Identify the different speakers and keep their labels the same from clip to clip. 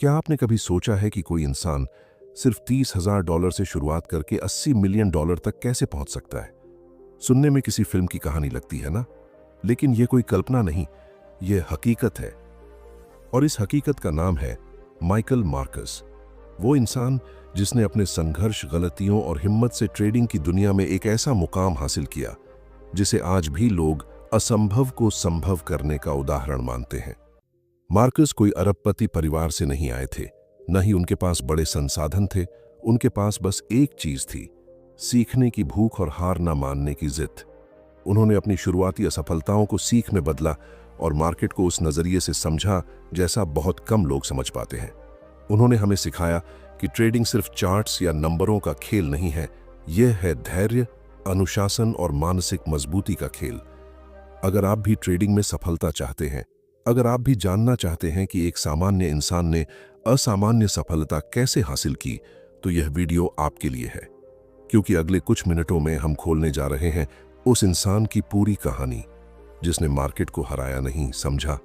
Speaker 1: क्या आपने कभी सोचा है कि कोई इंसान सिर्फ $30,000 से शुरुआत करके $80 मिलियन तक कैसे पहुंच सकता है? सुनने में किसी फिल्म की कहानी लगती है ना, लेकिन यह कोई कल्पना नहीं, यह हकीकत है। और इस हकीकत का नाम है माइकल मार्कस। वो इंसान जिसने अपने संघर्ष, गलतियों और हिम्मत से ट्रेडिंग की दुनिया में एक ऐसा मुकाम हासिल किया जिसे आज भी लोग असंभव को संभव करने का उदाहरण मानते हैं। मार्कस कोई अरबपति परिवार से नहीं आए थे, न ही उनके पास बड़े संसाधन थे। उनके पास बस एक चीज थी, सीखने की भूख और हार न मानने की जिद। उन्होंने अपनी शुरुआती असफलताओं को सीख में बदला और मार्केट को उस नजरिए से समझा जैसा बहुत कम लोग समझ पाते हैं। उन्होंने हमें सिखाया कि ट्रेडिंग सिर्फ चार्ट्स या नंबरों का खेल नहीं है, यह है धैर्य, अनुशासन और मानसिक मजबूती का खेल। अगर आप भी ट्रेडिंग में सफलता चाहते हैं, अगर आप भी जानना चाहते हैं कि एक सामान्य इंसान ने असामान्य सफलता कैसे हासिल की, तो यह वीडियो आपके लिए है। क्योंकि अगले कुछ मिनटों में हम खोलने जा रहे हैं उस इंसान की पूरी कहानी जिसने मार्केट को हराया नहीं, समझा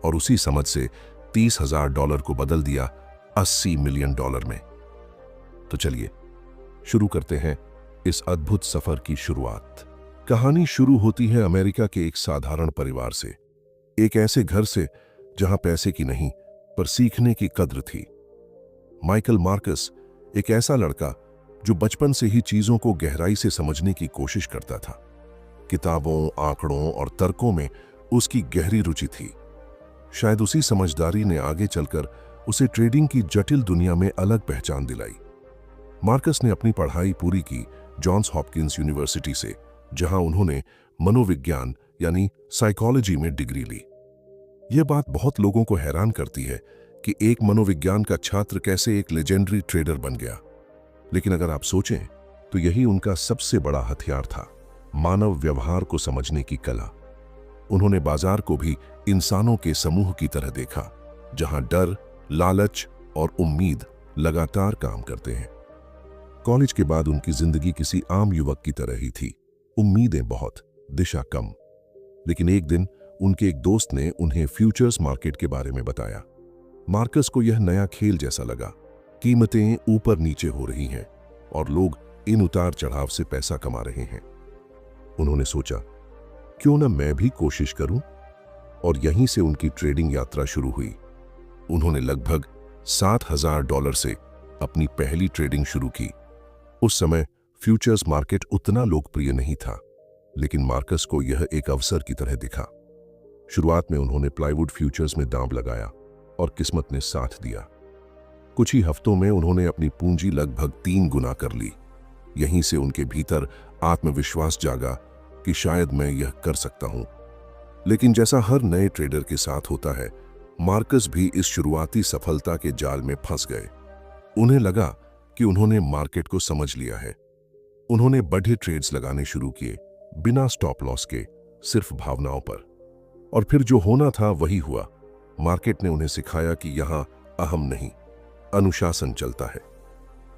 Speaker 1: और उसी समझ से $30,000 को बदल दिया $80 मिलियन में। तो चलिए शुरू करते हैं इस अद्भुत सफर की शुरुआत। कहानी शुरू होती है अमेरिका के एक साधारण परिवार से, एक ऐसे घर से जहां पैसे की नहीं पर सीखने की कद्र थी। माइकल मार्कस एक ऐसा लड़का जो बचपन से ही चीजों को गहराई से समझने की कोशिश करता था। किताबों, आंकड़ों और तर्कों में उसकी गहरी रुचि थी। शायद उसी समझदारी ने आगे चलकर उसे ट्रेडिंग की जटिल दुनिया में अलग पहचान दिलाई। मार्कस ने अपनी पढ़ाई पूरी की जॉन्स हॉपकिंस यूनिवर्सिटी से, जहां उन्होंने मनोविज्ञान यानी साइकोलॉजी में डिग्री ली। यह बात बहुत लोगों को हैरान करती है कि एक मनोविज्ञान का छात्र कैसे एक लेजेंडरी ट्रेडर बन गया। लेकिन अगर आप सोचें तो यही उनका सबसे बड़ा हथियार था, मानव व्यवहार को समझने की कला। उन्होंने बाजार को भी इंसानों के समूह की तरह देखा, जहां डर, लालच और उम्मीद लगातार काम करते हैं। कॉलेज के बाद उनकी जिंदगी किसी आम युवक की तरह ही थी, उम्मीदें बहुत, दिशा कम। लेकिन एक दिन उनके एक दोस्त ने उन्हें फ्यूचर्स मार्केट के बारे में बताया। मार्कस को यह नया खेल जैसा लगा। कीमतें ऊपर नीचे हो रही हैं और लोग इन उतार चढ़ाव से पैसा कमा रहे हैं। उन्होंने सोचा, क्यों न मैं भी कोशिश करूं? और यहीं से उनकी ट्रेडिंग यात्रा शुरू हुई। उन्होंने लगभग $7,000 से अपनी पहली ट्रेडिंग शुरू की। उस समय फ्यूचर्स मार्केट उतना लोकप्रिय नहीं था, लेकिन मार्कस को यह एक अवसर की तरह दिखा। शुरुआत में उन्होंने प्लाईवुड फ्यूचर्स में दांव लगाया और किस्मत ने साथ दिया। कुछ ही हफ्तों में उन्होंने अपनी पूंजी लगभग 3 गुना कर ली। यहीं से उनके भीतर आत्मविश्वास जागा कि शायद मैं यह कर सकता हूं। लेकिन जैसा हर नए ट्रेडर के साथ होता है, मार्कस भी इस शुरुआती सफलता के जाल में फंस गए। उन्हें लगा कि उन्होंने मार्केट को समझ लिया है। उन्होंने बड़े ट्रेड्स लगाने शुरू किए, बिना स्टॉप लॉस के, सिर्फ भावनाओं पर। और फिर जो होना था वही हुआ। मार्केट ने उन्हें सिखाया कि यहां अहम नहीं, अनुशासन चलता है।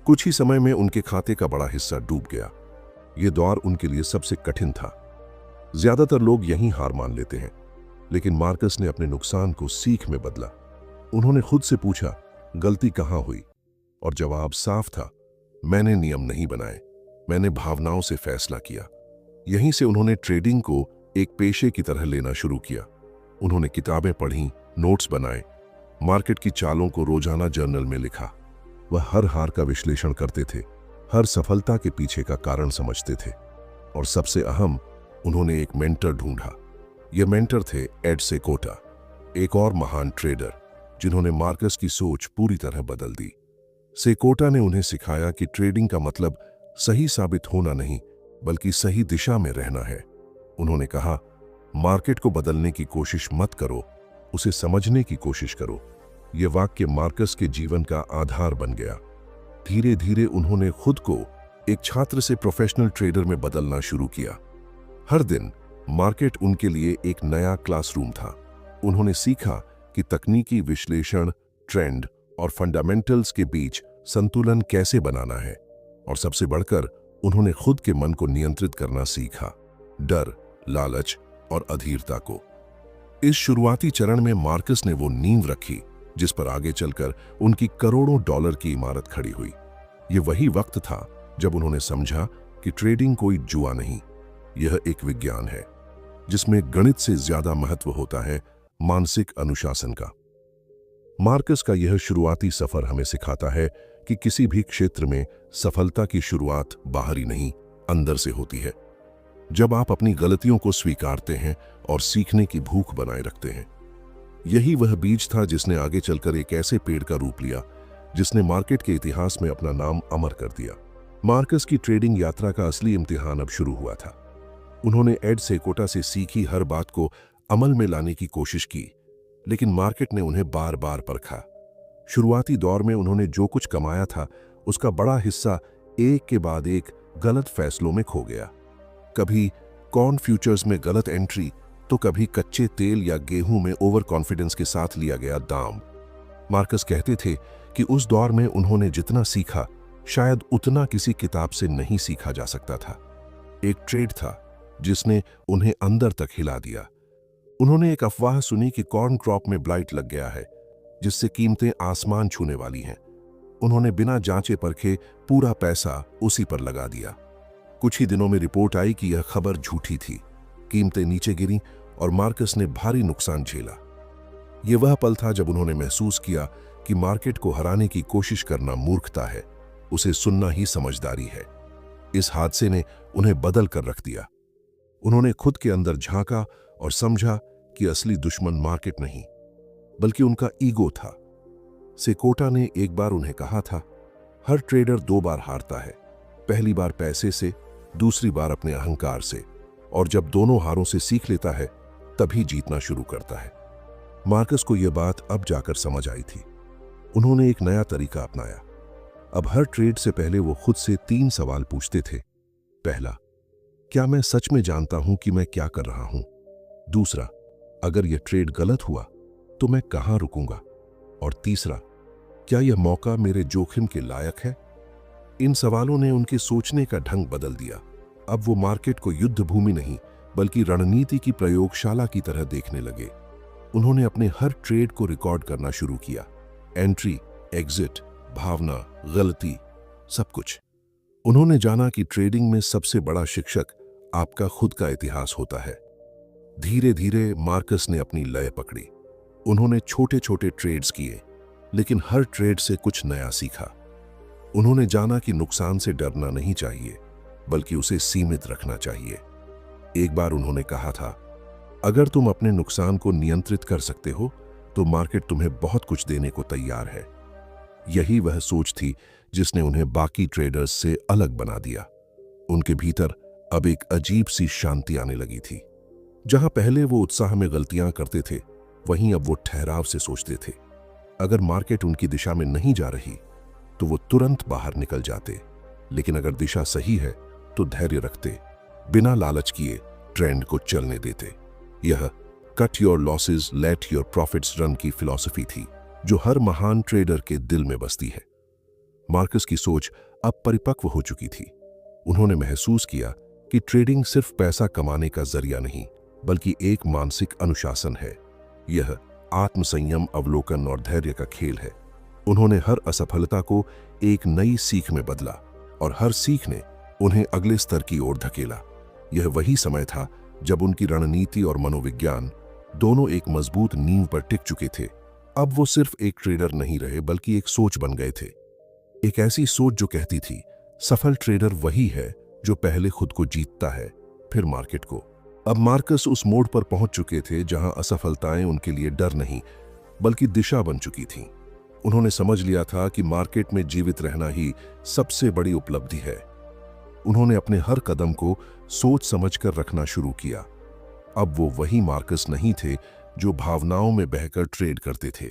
Speaker 1: कुछ ही समय में उनके खाते का बड़ा हिस्सा डूब गया। यह दौर उनके लिए सबसे कठिन था। ज्यादातर लोग यहीं हार मान लेते हैं, लेकिन मार्कस ने अपने नुकसान को सीख में बदला। उन्होंने खुद से पूछा, गलती कहां हुई? और जवाब साफ था, मैंने नियम नहीं बनाए, मैंने भावनाओं से फैसला किया। यहीं से उन्होंने ट्रेडिंग को एक पेशे की तरह लेना शुरू किया। उन्होंने किताबें पढ़ी, नोट्स बनाए, मार्केट की चालों को रोजाना जर्नल में लिखा। वह हर हार का विश्लेषण करते थे, हर सफलता के पीछे का कारण समझते थे। और सबसे अहम, उन्होंने एक मेंटर ढूंढा। यह मेंटर थे एड सेकोटा, एक और महान ट्रेडर जिन्होंने मार्कस की सोच पूरी तरह बदल दी। सेकोटा ने उन्हें सिखाया कि ट्रेडिंग का मतलब सही साबित होना नहीं, बल्कि सही दिशा में रहना है। उन्होंने कहा, मार्केट को बदलने की कोशिश मत करो, उसे समझने की कोशिश करो। यह वाक्य मार्कस के जीवन का आधार बन गया। धीरे धीरे उन्होंने खुद को एक छात्र से प्रोफेशनल ट्रेडर में बदलना शुरू किया। हर दिन मार्केट उनके लिए एक नया क्लासरूम था। उन्होंने सीखा कि तकनीकी विश्लेषण, ट्रेंड और फंडामेंटल्स के बीच संतुलन कैसे बनाना है। और सबसे बढ़कर उन्होंने खुद के मन को नियंत्रित करना सीखा, डर, लालच और अधीरता को। इस शुरुआती चरण में मार्कस ने वो नींव रखी जिस पर आगे चलकर उनकी करोड़ों डॉलर की इमारत खड़ी हुई। ये वही वक्त था जब उन्होंने समझा कि ट्रेडिंग कोई जुआ नहीं, यह एक विज्ञान है जिसमें गणित से ज्यादा महत्व होता है मानसिक अनुशासन का। मार्कस का यह शुरुआती सफर हमें सिखाता है कि किसी भी क्षेत्र में सफलता की शुरुआत बाहरी नहीं, अंदर से होती है। जब आप अपनी गलतियों को स्वीकारते हैं और सीखने की भूख बनाए रखते हैं। यही वह बीज था जिसने आगे चलकर एक ऐसे पेड़ का रूप लिया जिसने मार्केट के इतिहास में अपना नाम अमर कर दिया। मार्कस की ट्रेडिंग यात्रा का असली इम्तिहान अब शुरू हुआ था। उन्होंने एड सेकोटा से सीखी हर बात को अमल में लाने की कोशिश की, लेकिन मार्केट ने उन्हें बार बार परखा। शुरुआती दौर में उन्होंने जो कुछ कमाया था उसका बड़ा हिस्सा एक के बाद एक गलत फैसलों में खो गया। कभी कॉर्न फ्यूचर्स में गलत एंट्री, तो कभी कच्चे तेल या गेहूं में ओवर कॉन्फिडेंस के साथ लिया गया दाम। मार्कस कहते थे कि उस दौर में उन्होंने जितना सीखा शायद उतना किसी किताब से नहीं सीखा जा सकता था। एक ट्रेड था जिसने उन्हें अंदर तक हिला दिया। उन्होंने एक अफवाह सुनी कि कॉर्न क्रॉप में ब्लाइट लग गया है, जिससे कीमतें आसमान छूने वाली हैं। उन्होंने बिना जांचे परखे पूरा पैसा उसी पर लगा दिया। कुछ ही दिनों में रिपोर्ट आई कि यह खबर झूठी थी। कीमतें नीचे गिरीं और मार्कस ने भारी नुकसान झेला। यह वह पल था जब उन्होंने महसूस किया कि मार्केट को हराने की कोशिश करना मूर्खता है, उसे सुनना ही समझदारी है। इस हादसे ने उन्हें बदल कर रख दिया। उन्होंने खुद के अंदर झांका और समझा कि असली दुश्मन मार्केट नहीं, बल्कि उनका ईगो था। सेकोटा ने एक बार उन्हें कहा था, हर ट्रेडर 2 बार हारता है, पहली बार पैसे से, दूसरी बार अपने अहंकार से, और जब दोनों हारों से सीख लेता है तभी जीतना शुरू करता है। मार्कस को यह बात अब जाकर समझ आई थी। उन्होंने एक नया तरीका अपनाया। अब हर ट्रेड से पहले वो खुद से 3 सवाल पूछते थे। पहला, क्या मैं सच में जानता हूं कि मैं क्या कर रहा हूं? दूसरा, अगर यह ट्रेड गलत हुआ तो मैं कहां रुकूंगा? और तीसरा, क्या यह मौका मेरे जोखिम के लायक है? इन सवालों ने उनके सोचने का ढंग बदल दिया। अब वो मार्केट को युद्ध भूमि नहीं बल्कि रणनीति की प्रयोगशाला की तरह देखने लगे। उन्होंने अपने हर ट्रेड को रिकॉर्ड करना शुरू किया। एंट्री, एग्जिट, भावना, गलती, सब कुछ। उन्होंने जाना कि ट्रेडिंग में सबसे बड़ा शिक्षक आपका खुद का इतिहास होता है। धीरे धीरे मार्कस ने अपनी लय पकड़ी। उन्होंने छोटे छोटे ट्रेड्स किए, लेकिन हर ट्रेड से कुछ नया सीखा। उन्होंने जाना कि नुकसान से डरना नहीं चाहिए, बल्कि उसे सीमित रखना चाहिए। एक बार उन्होंने कहा था, अगर तुम अपने नुकसान को नियंत्रित कर सकते हो तो मार्केट तुम्हें बहुत कुछ देने को तैयार है। यही वह सोच थी जिसने उन्हें बाकी ट्रेडर्स से अलग बना दिया। उनके भीतर अब एक अजीब सी शांति आने लगी थी। जहां पहले वो उत्साह में गलतियां करते थे, वहीं अब वो ठहराव से सोचते थे। अगर मार्केट उनकी दिशा में नहीं जा रही तो वो तुरंत बाहर निकल जाते, लेकिन अगर दिशा सही है तो धैर्य रखते, बिना लालच किए ट्रेंड को चलने देते। यह cut your losses let your profits run की फिलॉसफी थी, जो हर महान ट्रेडर के दिल में बसती है। मार्कस की सोच अब परिपक्व हो चुकी थी। उन्होंने महसूस किया कि ट्रेडिंग सिर्फ पैसा कमाने का जरिया नहीं, बल्कि एक मानसिक अनुशासन है। यह आत्मसंयम, अवलोकन और धैर्य का खेल है। उन्होंने हर असफलता को एक नई सीख में बदला और हर सीख ने उन्हें अगले स्तर की ओर धकेला। यह वही समय था जब उनकी रणनीति और मनोविज्ञान दोनों एक मजबूत नींव पर टिक चुके थे। अब वो सिर्फ एक ट्रेडर नहीं रहे, बल्कि एक सोच बन गए थे। एक ऐसी सोच जो कहती थी, सफल ट्रेडर वही है जो पहले खुद को जीतता है, फिर मार्केट को। अब मार्कस उस मोड़ पर पहुंच चुके थे जहां असफलताएं उनके लिए डर नहीं, बल्कि दिशा बन चुकी थीं। उन्होंने समझ लिया था कि मार्केट में जीवित रहना ही सबसे बड़ी उपलब्धि है। उन्होंने अपने हर कदम को सोच समझकर रखना शुरू किया। अब वो वही मार्कस नहीं थे जो भावनाओं में बहकर ट्रेड करते थे।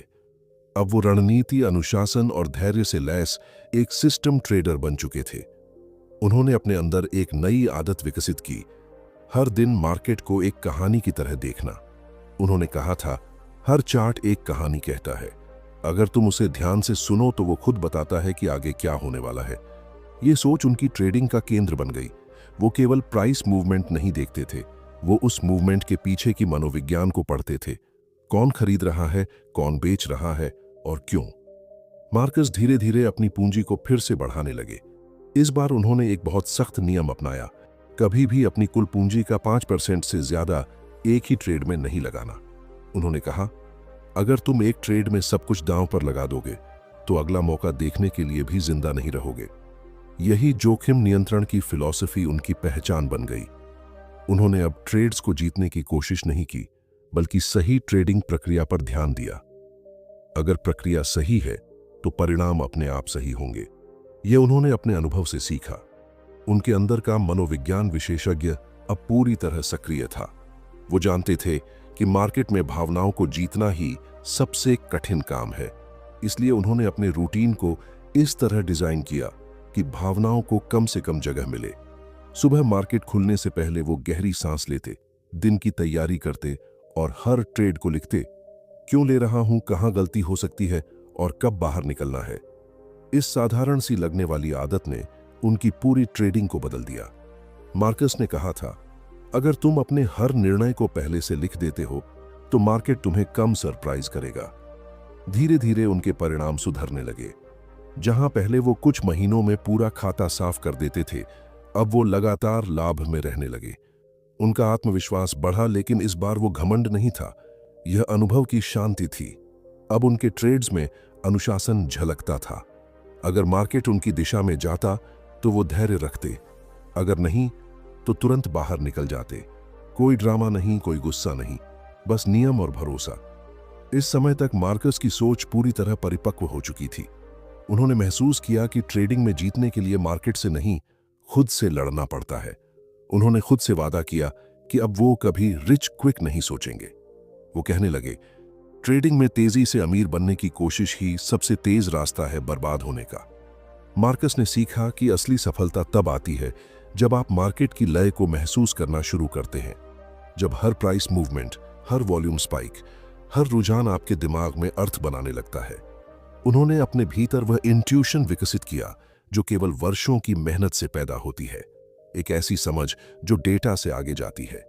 Speaker 1: अब वो रणनीति, अनुशासन और धैर्य से लैस एक सिस्टम ट्रेडर बन चुके थे। उन्होंने अपने अंदर एक नई आदत विकसित की, हर दिन मार्केट को एक कहानी की तरह देखना। उन्होंने कहा था, हर चार्ट एक कहानी कहता है। अगर तुम उसे ध्यान से सुनो तो वो खुद बताता है कि आगे क्या होने वाला है। ये सोच उनकी ट्रेडिंग का केंद्र बन गई। वो केवल प्राइस मूवमेंट नहीं देखते थे, वो उस मूवमेंट के पीछे की मनोविज्ञान को पढ़ते थे। कौन खरीद रहा है, कौन बेच रहा है और क्यों? मार्कस धीरे धीरे अपनी पूंजी को फिर से बढ़ाने लगे। इस बार उन्होंने एक बहुत सख्त नियम अपनाया, कभी भी अपनी कुल पूंजी का 5% से ज्यादा एक ही ट्रेड में नहीं लगाना। उन्होंने कहा, अगर तुम एक ट्रेड में सब कुछ दांव पर लगा दोगे तो अगला मौका देखने के लिए भी जिंदा नहीं रहोगे। यही जोखिम नियंत्रण की फिलॉसफी उनकी पहचान बन गई। उन्होंने अब ट्रेड्स को जीतने की कोशिश नहीं की, बल्कि सही ट्रेडिंग प्रक्रिया पर ध्यान दिया। अगर प्रक्रिया सही है तो परिणाम अपने आप सही होंगे। यह उन्होंने अपने अनुभव से सीखा। उनके अंदर का मनोविज्ञान विशेषज्ञ अब पूरी तरह सक्रिय था। वो जानते थे कि मार्केट में भावनाओं को जीतना ही सबसे कठिन काम है। इसलिए उन्होंने अपने रूटीन को इस तरह डिजाइन किया कि भावनाओं को कम से कम जगह मिले। सुबह मार्केट खुलने से पहले वो गहरी सांस लेते, दिन की तैयारी करते और हर ट्रेड को लिखते। क्यों ले रहा हूं, कहां गलती हो सकती है और कब बाहर निकलना है। इस साधारण सी लगने वाली आदत ने उनकी पूरी ट्रेडिंग को बदल दिया। मार्कस ने कहा था, अगर तुम अपने हर निर्णय को पहले से लिख देते हो तो मार्केट तुम्हें कम सरप्राइज करेगा। धीरे धीरे उनके परिणाम सुधरने लगे। जहां पहले वो कुछ महीनों में पूरा खाता साफ कर देते थे, अब वो लगातार लाभ में रहने लगे। उनका आत्मविश्वास बढ़ा, लेकिन इस बार वो घमंड नहीं था, यह अनुभव की शांति थी। अब उनके ट्रेड्स में अनुशासन झलकता था। अगर मार्केट उनकी दिशा में जाता तो वो धैर्य रखते, अगर नहीं तो तुरंत बाहर निकल जाते। कोई ड्रामा नहीं, कोई गुस्सा नहीं, बस नियम और भरोसा। इस समय तक मार्कस की सोच पूरी तरह परिपक्व हो चुकी थी। उन्होंने महसूस किया कि ट्रेडिंग में जीतने के लिए मार्केट से नहीं, खुद से लड़ना पड़ता है। उन्होंने खुद से वादा किया कि अब वो कभी रिच क्विक नहीं सोचेंगे। वो कहने लगे, ट्रेडिंग में तेजी से अमीर बनने की कोशिश ही सबसे तेज रास्ता है बर्बाद होने का। मार्कस ने सीखा कि असली सफलता तब आती है जब आप मार्केट की लय को महसूस करना शुरू करते हैं। जब हर प्राइस मूवमेंट, हर वॉल्यूम स्पाइक, हर रुझान आपके दिमाग में अर्थ बनाने लगता है। उन्होंने अपने भीतर वह इंट्यूशन विकसित किया जो केवल वर्षों की मेहनत से पैदा होती है, एक ऐसी समझ जो डेटा से आगे जाती है।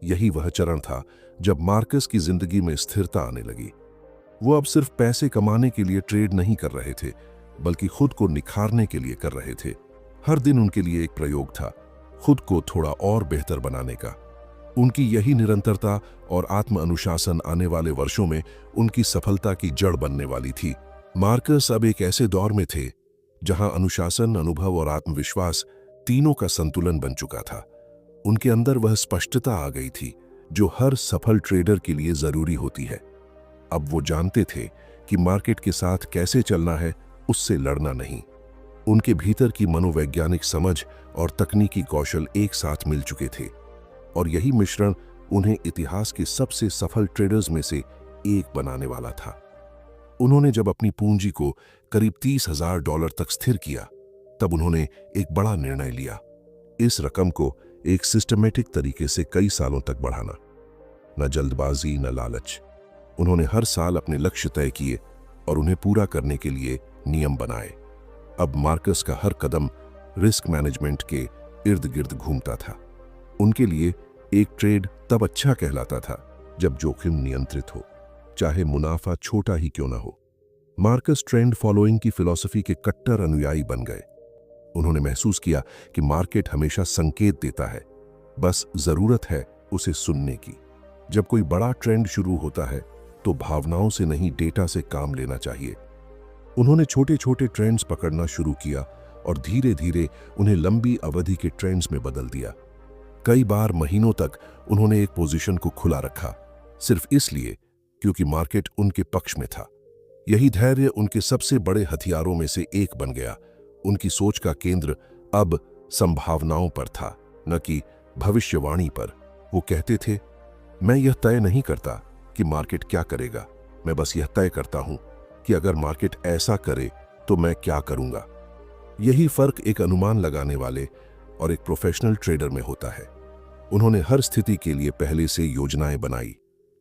Speaker 1: यही वह चरण था जब मार्कस की जिंदगी में स्थिरता आने लगी। वो अब सिर्फ पैसे कमाने के लिए ट्रेड नहीं कर रहे थे, बल्कि खुद को निखारने के लिए कर रहे थे। हर दिन उनके लिए एक प्रयोग था, खुद को थोड़ा और बेहतर बनाने का। उनकी यही निरंतरता और आत्म अनुशासन आने वाले वर्षों में उनकी सफलता की जड़ बनने वाली थी। मार्कस अब एक ऐसे दौर में थे जहां अनुशासन, अनुभव और आत्मविश्वास तीनों का संतुलन बन चुका था। उनके अंदर वह स्पष्टता आ गई थी जो हर सफल ट्रेडर के लिए जरूरी होती है। अब वो जानते थे कि मार्केट के साथ कैसे चलना है, उससे लड़ना नहीं। उनके भीतर की मनोवैज्ञानिक समझ और तकनीकी कौशल एक साथ मिल चुके थे, और यही मिश्रण उन्हें इतिहास के सबसे सफल ट्रेडर्स में से एक बनाने वाला था। उन्होंने जब अपनी पूंजी को करीब $30,000 तक स्थिर किया, तब उन्होंने एक बड़ा निर्णय लिया। इस रकम को एक सिस्टमेटिक तरीके से कई सालों तक बढ़ाना। न जल्दबाजी, न लालच। उन्होंने हर साल अपने लक्ष्य तय किए और उन्हें पूरा करने के लिए नियम बनाए। अब मार्कस का हर कदम रिस्क मैनेजमेंट के इर्द गिर्द घूमता था। उनके लिए एक ट्रेड तब अच्छा कहलाता था जब जोखिम नियंत्रित हो, चाहे मुनाफा छोटा ही क्यों ना हो। मार्कस ट्रेंड फॉलोइंग की फिलॉसफी के कट्टर अनुयायी बन गए। उन्होंने महसूस किया कि मार्केट हमेशा संकेत देता है, बस जरूरत है उसे सुनने की। जब कोई बड़ा ट्रेंड शुरू होता है तो भावनाओं से नहीं, डेटा से काम लेना चाहिए। उन्होंने छोटे छोटे ट्रेंड्स पकड़ना शुरू किया और धीरे धीरे उन्हें लंबी अवधि के ट्रेंड्स में बदल दिया। कई बार महीनों तक उन्होंने एक पोजीशन को खुला रखा, सिर्फ इसलिए क्योंकि मार्केट उनके पक्ष में था। यही धैर्य उनके सबसे बड़े हथियारों में से एक बन गया। उनकी सोच का केंद्र अब संभावनाओं पर था, न कि भविष्यवाणी पर। वो कहते थे, मैं यह तय नहीं करता कि मार्केट क्या करेगा, मैं बस यह तय करता हूं कि अगर मार्केट ऐसा करे तो मैं क्या करूंगा। यही फर्क एक अनुमान लगाने वाले और एक प्रोफेशनल ट्रेडर में होता है। उन्होंने हर स्थिति के लिए पहले से योजनाएं बनाई,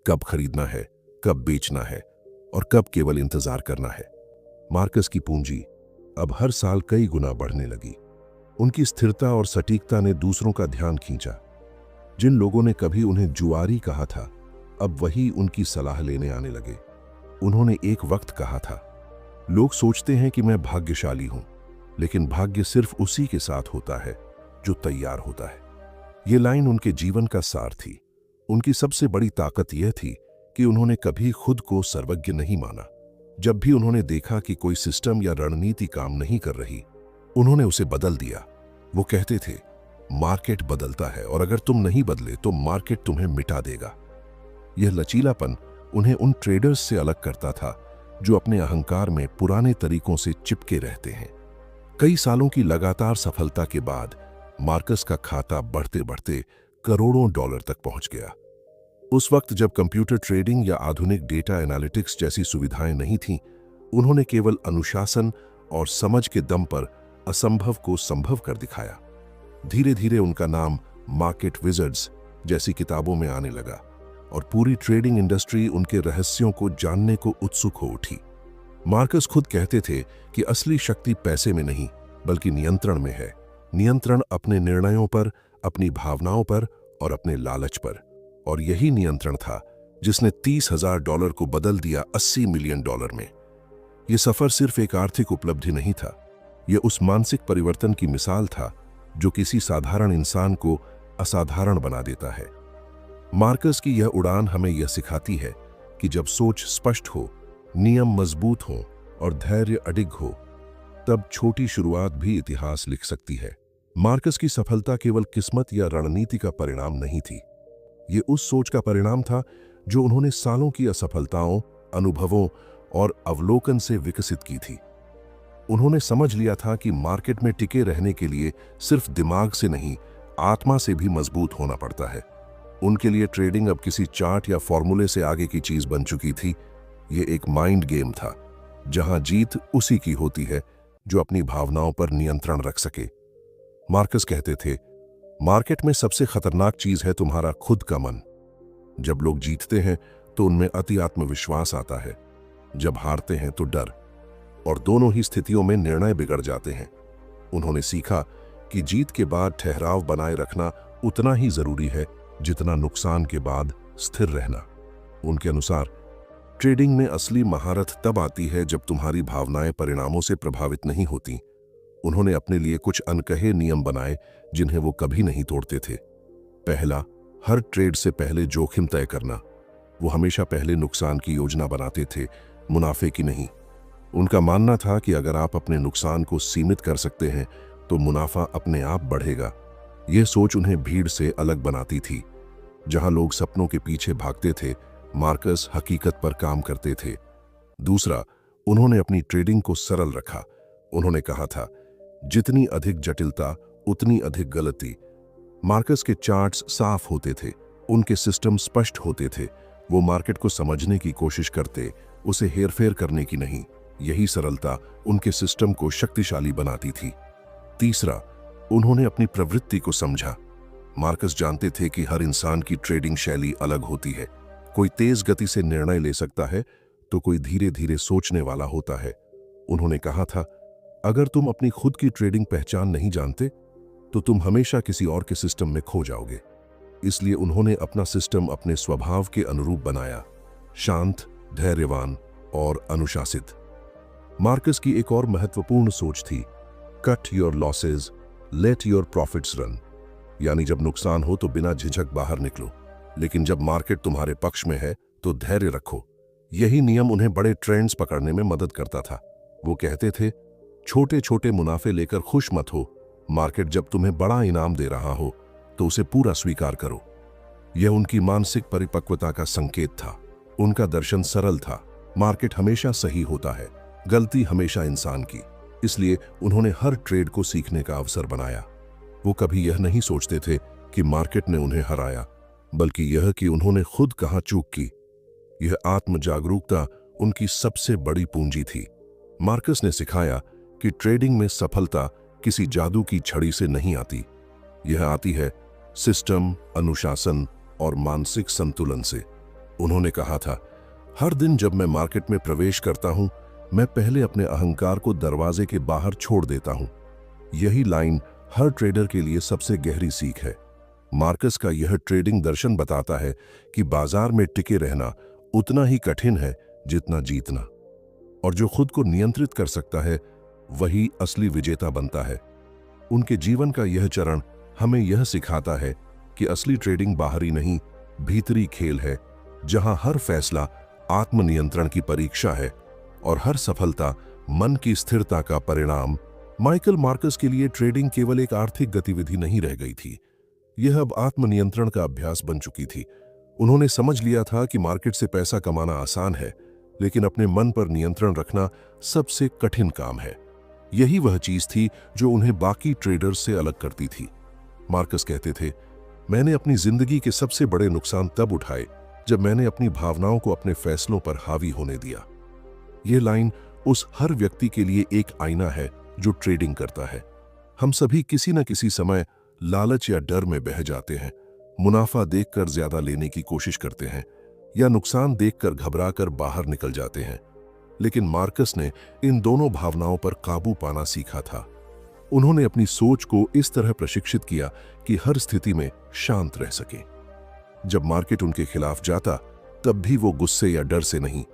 Speaker 1: कब खरीदना है, कब बेचना है और कब केवल इंतजार करना है। मार्कस की पूंजी अब हर साल कई गुना बढ़ने लगी। उनकी स्थिरता और सटीकता ने दूसरों का ध्यान खींचा। जिन लोगों ने कभी उन्हें जुआरी कहा था, अब वही उनकी सलाह लेने आने लगे। उन्होंने एक वक्त कहा था, लोग सोचते हैं कि मैं भाग्यशाली हूं, लेकिन भाग्य सिर्फ उसी के साथ होता है जो तैयार होता है। ये लाइन उनके जीवन का सार थी। उनकी सबसे बड़ी ताकत यह थी कि उन्होंने कभी खुद को सर्वज्ञ नहीं माना। जब भी उन्होंने देखा कि कोई सिस्टम या रणनीति काम नहीं कर रही, उन्होंने उसे बदल दिया। वो कहते थे, मार्केट बदलता है और अगर तुम नहीं बदले तो मार्केट तुम्हें मिटा देगा। यह लचीलापन उन्हें उन ट्रेडर्स से अलग करता था जो अपने अहंकार में पुराने तरीकों से चिपके रहते हैं। कई सालों की लगातार सफलता के बाद मार्कस का खाता बढ़ते बढ़ते करोड़ों डॉलर तक पहुंच गया। उस वक्त जब कंप्यूटर ट्रेडिंग या आधुनिक डेटा एनालिटिक्स जैसी सुविधाएं नहीं थीं, उन्होंने केवल अनुशासन और समझ के दम पर असंभव को संभव कर दिखाया। धीरे धीरे उनका नाम मार्केट विजर्ड्स जैसी किताबों में आने लगा और पूरी ट्रेडिंग इंडस्ट्री उनके रहस्यों को जानने को उत्सुक हो उठी। मार्कस खुद कहते थे कि असली शक्ति पैसे में नहीं बल्कि नियंत्रण में है। नियंत्रण अपने निर्णयों पर, अपनी भावनाओं पर और अपने लालच पर। और यही नियंत्रण था जिसने $30,000 को बदल दिया $80 मिलियन में। यह सफर सिर्फ एक आर्थिक उपलब्धि नहीं था, यह उस मानसिक परिवर्तन की मिसाल था जो किसी साधारण इंसान को असाधारण बना देता है। मार्कस की यह उड़ान हमें यह सिखाती है कि जब सोच स्पष्ट हो, नियम मजबूत हो और धैर्य अडिग हो, तब छोटी शुरुआत भी इतिहास लिख सकती है। मार्कस की सफलता केवल किस्मत या रणनीति का परिणाम नहीं थी। ये उस सोच का परिणाम था जो उन्होंने सालों की असफलताओं, अनुभवों और अवलोकन से विकसित की थी। उन्होंने समझ लिया था कि मार्केट में टिके रहने के लिए सिर्फ दिमाग से नहीं, आत्मा से भी मजबूत होना पड़ता है। उनके लिए ट्रेडिंग अब किसी चार्ट या फॉर्मूले से आगे की चीज बन चुकी थी। ये एक माइंड गेम था, जहां जीत उसी की होती है जो अपनी भावनाओं पर नियंत्रण रख सके। मार्कस कहते थे, मार्केट में सबसे खतरनाक चीज है तुम्हारा खुद का मन। जब लोग जीतते हैं तो उनमें अति आत्मविश्वास आता है, जब हारते हैं तो डर, और दोनों ही स्थितियों में निर्णय बिगड़ जाते हैं। उन्होंने सीखा कि जीत के बाद ठहराव बनाए रखना उतना ही जरूरी है जितना नुकसान के बाद स्थिर रहना। उनके अनुसार ट्रेडिंग में असली महारत तब आती है जब तुम्हारी भावनाएं परिणामों से प्रभावित नहीं होती। उन्होंने अपने लिए कुछ अनकहे नियम बनाए जिन्हें वो कभी नहीं तोड़ते थे। पहला, हर ट्रेड से पहले जोखिम तय करना। वो हमेशा पहले नुकसान की योजना बनाते थे, मुनाफे की नहीं। उनका मानना था कि अगर आप अपने नुकसान को सीमित कर सकते हैं तो मुनाफा अपने आप बढ़ेगा। यह सोच उन्हें भीड़ से अलग बनाती थी। जहां लोग सपनों के पीछे भागते थे, मार्कस हकीकत पर काम करते थे। दूसरा, उन्होंने अपनी ट्रेडिंग को सरल रखा। उन्होंने कहा था, जितनी अधिक जटिलता उतनी अधिक गलती। मार्कस के चार्ट्स साफ होते थे, उनके सिस्टम स्पष्ट होते थे। वो मार्केट को समझने की कोशिश करते, उसे हेरफेर करने की नहीं। यही सरलता उनके सिस्टम को शक्तिशाली बनाती थी। तीसरा, उन्होंने अपनी प्रवृत्ति को समझा। मार्कस जानते थे कि हर इंसान की ट्रेडिंग शैली अलग होती है। कोई तेज गति से निर्णय ले सकता है तो कोई धीरे धीरे सोचने वाला होता है। उन्होंने कहा था, अगर तुम अपनी खुद की ट्रेडिंग पहचान नहीं जानते तो तुम हमेशा किसी और के सिस्टम में खो जाओगे। इसलिए उन्होंने अपना सिस्टम अपने स्वभाव के अनुरूप बनाया, शांत, धैर्यवान और अनुशासित। मार्कस की एक और महत्वपूर्ण सोच थी, cut your losses, let your profits run. यानी जब नुकसान हो तो बिना झिझक बाहर निकलो, लेकिन जब मार्केट तुम्हारे पक्ष में है तो धैर्य रखो। यही नियम उन्हें बड़े ट्रेंड्स पकड़ने में मदद करता था। वो कहते थे, छोटे छोटे मुनाफे लेकर खुश मत हो। मार्केट जब तुम्हें बड़ा इनाम दे रहा हो तो उसे पूरा स्वीकार करो। यह उनकी मानसिक परिपक्वता का संकेत था। उनका दर्शन सरल था, मार्केट हमेशा सही होता है, गलती हमेशा इंसान की। इसलिए उन्होंने हर ट्रेड को सीखने का अवसर बनाया। वो कभी यह नहीं सोचते थे कि मार्केट ने उन्हें हराया, बल्कि यह कि उन्होंने खुद कहां चूक की। यह आत्म जागरूकता उनकी सबसे बड़ी पूंजी थी। मार्कस ने सिखाया कि ट्रेडिंग में सफलता किसी जादू की छड़ी से नहीं आती। यह आती है सिस्टम, अनुशासन और मानसिक संतुलन से। उन्होंने कहा था, हर दिन जब मैं मार्केट में प्रवेश करता हूं, मैं पहले अपने अहंकार को दरवाजे के बाहर छोड़ देता हूं। यही लाइन हर ट्रेडर के लिए सबसे गहरी सीख है। मार्कस का यह ट्रेडिंग दर्शन बताता है कि बाजार में टिके रहना उतना ही कठिन है जितना जीतना। और जो खुद को नियंत्रित कर सकता है वही असली विजेता बनता है। उनके जीवन का यह चरण हमें यह सिखाता है कि असली ट्रेडिंग बाहरी नहीं, भीतरी खेल है, जहां हर फैसला आत्मनियंत्रण की परीक्षा है और हर सफलता मन की स्थिरता का परिणाम। माइकल मार्कस के लिए ट्रेडिंग केवल एक आर्थिक गतिविधि नहीं रह गई थी, यह अब आत्मनियंत्रण का अभ्यास बन चुकी थी। उन्होंने समझ लिया था कि मार्केट से पैसा कमाना आसान है, लेकिन अपने मन पर नियंत्रण रखना सबसे कठिन काम है। यही वह चीज थी जो उन्हें बाकी ट्रेडर्स से अलग करती थी। मार्कस कहते थे, मैंने अपनी जिंदगी के सबसे बड़े नुकसान तब उठाए जब मैंने अपनी भावनाओं को अपने फैसलों पर हावी होने दिया। यह लाइन उस हर व्यक्ति के लिए एक आईना है जो ट्रेडिंग करता है। हम सभी किसी न किसी समय लालच या डर में बह जाते हैं, मुनाफा देखकर ज्यादा लेने की कोशिश करते हैं या नुकसान देखकर घबराकर बाहर निकल जाते हैं। लेकिन मार्कस ने इन दोनों भावनाओं पर काबू पाना सीखा था। उन्होंने अपनी सोच को इस तरह प्रशिक्षित किया कि हर स्थिति में शांत रह सके। जब मार्केट उनके खिलाफ जाता तब भी वो गुस्से या डर से नहीं,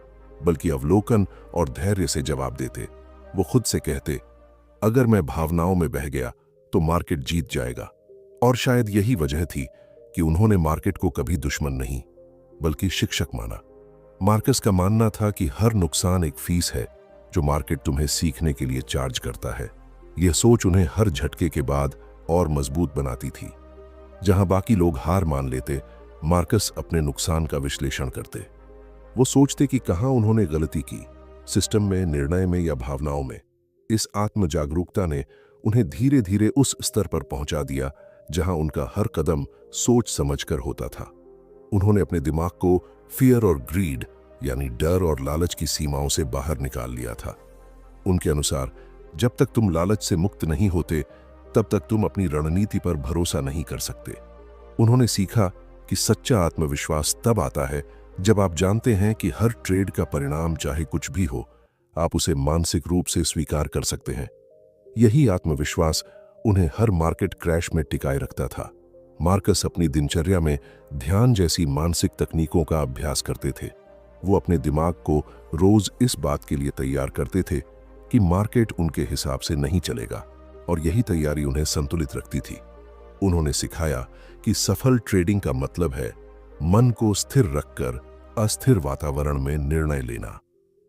Speaker 1: बल्कि अवलोकन और धैर्य से जवाब देते। वो खुद से कहते, अगर मैं भावनाओं में बह गया तो मार्केट जीत जाएगा। और शायद यही वजह थी कि उन्होंने मार्केट को कभी दुश्मन नहीं बल्कि शिक्षक माना। मार्कस का मानना था कि हर नुकसान एक फीस है जो मार्केट तुम्हें सीखने के लिए चार्ज करता है। यह सोच उन्हें हर झटके के बाद और मजबूत बनाती थी। जहां बाकी लोग हार मान लेते, मार्कस अपने नुकसान का विश्लेषण करते। वो सोचते कि कहां उन्होंने गलती की, सिस्टम में, निर्णय में या भावनाओं में। इस आत्म जागरूकता ने उन्हें धीरे धीरे उस स्तर पर पहुंचा दिया जहां उनका हर कदम सोच समझकर होता था। उन्होंने अपने दिमाग को फियर और ग्रीड यानी डर और लालच की सीमाओं से बाहर निकाल लिया था। उनके अनुसार जब तक तुम लालच से मुक्त नहीं होते तब तक तुम अपनी रणनीति पर भरोसा नहीं कर सकते। उन्होंने सीखा कि सच्चा आत्मविश्वास तब आता है जब आप जानते हैं कि हर ट्रेड का परिणाम चाहे कुछ भी हो, आप उसे मानसिक रूप से स्वीकार कर सकते हैं। यही आत्मविश्वास उन्हें हर मार्केट क्रैश में टिकाए रखता था। मार्कस अपनी दिनचर्या में ध्यान जैसी मानसिक तकनीकों का अभ्यास करते थे। वो अपने दिमाग को रोज इस बात के लिए तैयार करते थे कि मार्केट उनके हिसाब से नहीं चलेगा, और यही तैयारी उन्हें संतुलित रखती थी। उन्होंने सिखाया कि सफल ट्रेडिंग का मतलब है मन को स्थिर रखकर अस्थिर वातावरण में निर्णय लेना।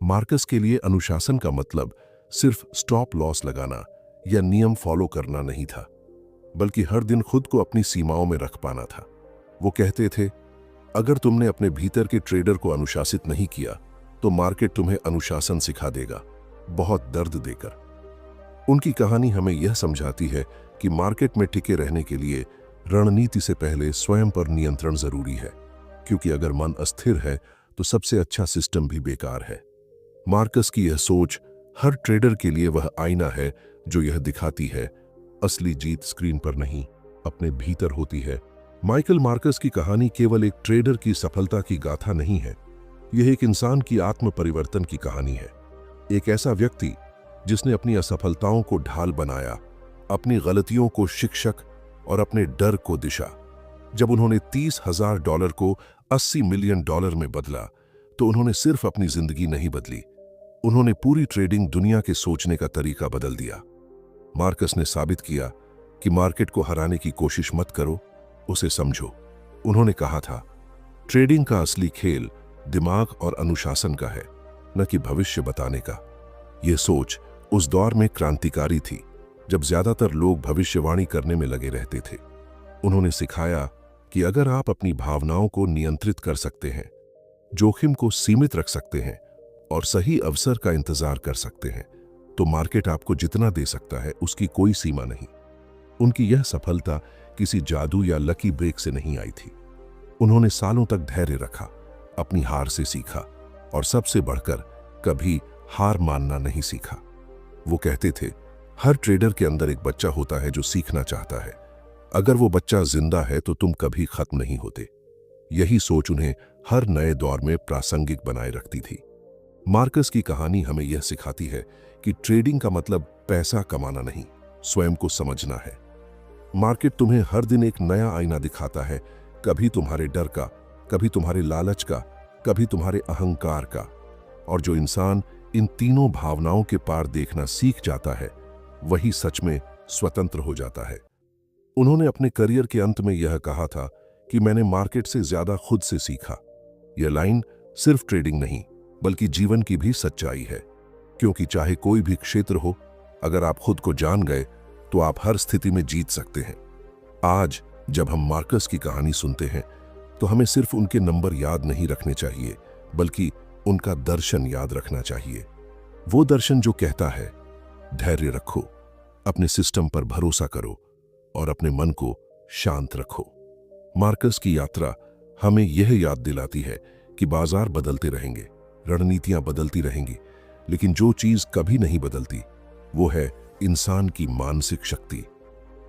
Speaker 1: मार्कस के लिए अनुशासन का मतलब सिर्फ स्टॉप लॉस लगाना या नियम फॉलो करना नहीं था, बल्कि हर दिन खुद को अपनी सीमाओं में रख पाना था। वो कहते थे, अगर तुमने अपने भीतर के ट्रेडर को अनुशासित नहीं किया तो मार्केट तुम्हें अनुशासन सिखा देगा, बहुत दर्द देकर। उनकी कहानी हमें यह समझाती है कि मार्केट में टिके रहने के लिए रणनीति से पहले स्वयं पर नियंत्रण जरूरी है, क्योंकि अगर मन अस्थिर है तो सबसे अच्छा सिस्टम भी बेकार है। मार्कस की यह सोच हर ट्रेडर के लिए वह आईना है जो यह दिखाती है असली जीत स्क्रीन पर नहीं, अपने भीतर होती है। माइकल मार्कस की कहानी केवल एक ट्रेडर की सफलता की गाथा नहीं है, यह एक इंसान की आत्म परिवर्तन की कहानी है। एक ऐसा व्यक्ति जिसने अपनी असफलताओं को ढाल बनाया, अपनी गलतियों को शिक्षक और अपने डर को दिशा। जब उन्होंने $30,000 को $80 मिलियन में बदला तो उन्होंने सिर्फ अपनी जिंदगी नहीं बदली, उन्होंने पूरी ट्रेडिंग दुनिया के सोचने का तरीका बदल दिया। मार्कस ने साबित किया कि मार्केट को हराने की कोशिश मत करो, उसे समझो। उन्होंने कहा था, ट्रेडिंग का असली खेल दिमाग और अनुशासन का है, न कि भविष्य बताने का। यह सोच उस दौर में क्रांतिकारी थी जब ज्यादातर लोग भविष्यवाणी करने में लगे रहते थे। उन्होंने सिखाया कि अगर आप अपनी भावनाओं को नियंत्रित कर सकते हैं, जोखिम को सीमित रख सकते हैं और सही अवसर का इंतजार कर सकते हैं, तो मार्केट आपको जितना दे सकता है उसकी कोई सीमा नहीं। उनकी यह सफलता किसी जादू या लकी ब्रेक से नहीं आई थी। उन्होंने सालों तक धैर्य रखा, अपनी हार से सीखा और सबसे बढ़कर कभी हार मानना नहीं सीखा। वो कहते थे, हर ट्रेडर के अंदर एक बच्चा होता है जो सीखना चाहता है। अगर वो बच्चा जिंदा है तो तुम कभी खत्म नहीं होते। यही सोच उन्हें हर नए दौर में प्रासंगिक बनाए रखती थी। मार्कस की कहानी हमें यह सिखाती है कि ट्रेडिंग का मतलब पैसा कमाना नहीं, स्वयं को समझना है। मार्केट तुम्हें हर दिन एक नया आईना दिखाता है, कभी तुम्हारे डर का, कभी तुम्हारे लालच का, कभी तुम्हारे अहंकार का। और जो इंसान इन तीनों भावनाओं के पार देखना सीख जाता है वही सच में स्वतंत्र हो जाता है। उन्होंने अपने करियर के अंत में यह कहा था कि मैंने मार्केट से ज्यादा खुद से सीखा। यह लाइन सिर्फ ट्रेडिंग नहीं बल्कि जीवन की भी सच्चाई है, क्योंकि चाहे कोई भी क्षेत्र हो, अगर आप खुद को जान गए तो आप हर स्थिति में जीत सकते हैं। आज जब हम मार्कस की कहानी सुनते हैं तो हमें सिर्फ उनके नंबर याद नहीं रखने चाहिए बल्कि उनका दर्शन याद रखना चाहिए। वो दर्शन जो कहता है, धैर्य रखो, अपने सिस्टम पर भरोसा करो और अपने मन को शांत रखो। मार्कस की यात्रा हमें यह याद दिलाती है कि बाजार बदलते रहेंगे, रणनीतियां बदलती रहेंगी, लेकिन जो चीज कभी नहीं बदलती वो है इंसान की मानसिक शक्ति।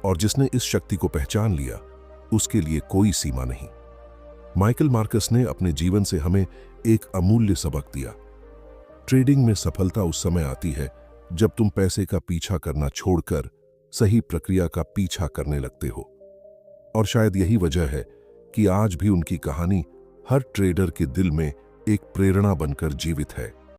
Speaker 1: और जिसने इस शक्ति को पहचान लिया उसके लिए कोई सीमा नहीं। माइकल मार्कस ने अपने जीवन से हमें एक अमूल्य सबक दिया। ट्रेडिंग में सफलता उस समय आती है जब तुम पैसे का पीछा करना छोड़कर सही प्रक्रिया का पीछा करने लगते हो। और शायद यही वजह है कि आज भी उनकी कहानी हर ट्रेडर के दिल में एक प्रेरणा बनकर जीवित है।